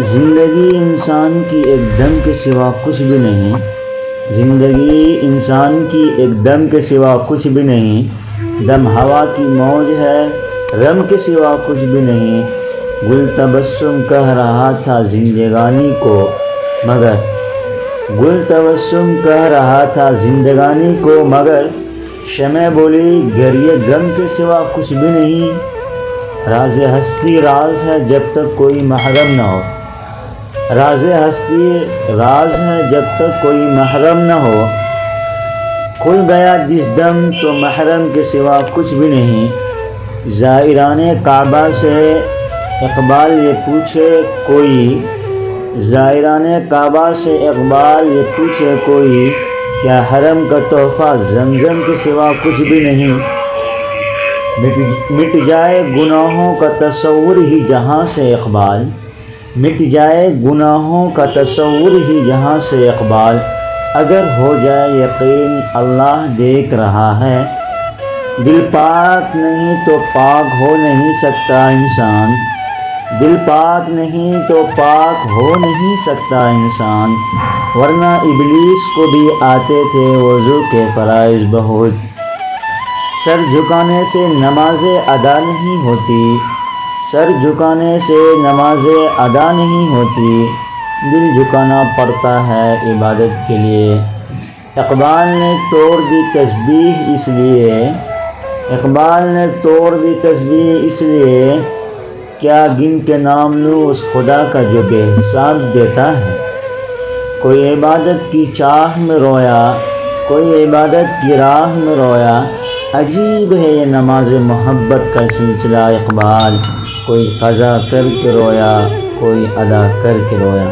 زندگی انسان کی ایک دم کے سوا کچھ بھی نہیں، زندگی انسان کی ایک دم کے سوا کچھ بھی نہیں، دم ہوا کی موج ہے رم کے سوا کچھ بھی نہیں۔ گل تبسم کہہ رہا تھا زندگانی کو مگر، گل تبسم کہہ رہا تھا زندگانی کو مگر، شمع بولی گریہ غم کے سوا کچھ بھی نہیں۔ راز ہستی راز ہے جب تک کوئی محرم نہ ہو، راز ہستی راز ہے جب تک کوئی محرم نہ ہو، کھل گیا جس دم تو محرم کے سوا کچھ بھی نہیں۔ زائران کعبہ سے اقبال یہ پوچھے کوئی، زائران کعبہ سے اقبال یہ پوچھے کوئی، کیا حرم کا تحفہ زمزم کے سوا کچھ بھی نہیں۔ مٹ جائے گناہوں کا تصور ہی جہاں سے اقبال، مٹ جائے گناہوں کا تصور ہی جہاں سے اقبال، اگر ہو جائے یقین اللہ دیکھ رہا ہے۔ دل پاک نہیں تو پاک ہو نہیں سکتا انسان، دل پاک نہیں تو پاک ہو نہیں سکتا انسان، ورنہ ابلیس کو بھی آتے تھے وضو کے فرائض بہت۔ سر جھکانے سے نمازیں ادا نہیں ہوتی، سر جھکانے سے نمازیں ادا نہیں ہوتی، دل جھکانا پڑتا ہے عبادت کے لیے۔ اقبال نے توڑ دی تسبیح اس لیے، اقبال نے توڑ دی تسبیح اس لیے، کیا گن کے نام لوں اس خدا کا جو بے حساب دیتا ہے۔ کوئی عبادت کی چاہ میں رویا، کوئی عبادت کی راہ میں رویا، عجیب ہے یہ نماز محبت کا سلسلہ اقبال، کوئی قضا کر کے رویا کوئی ادا کر کے رویا۔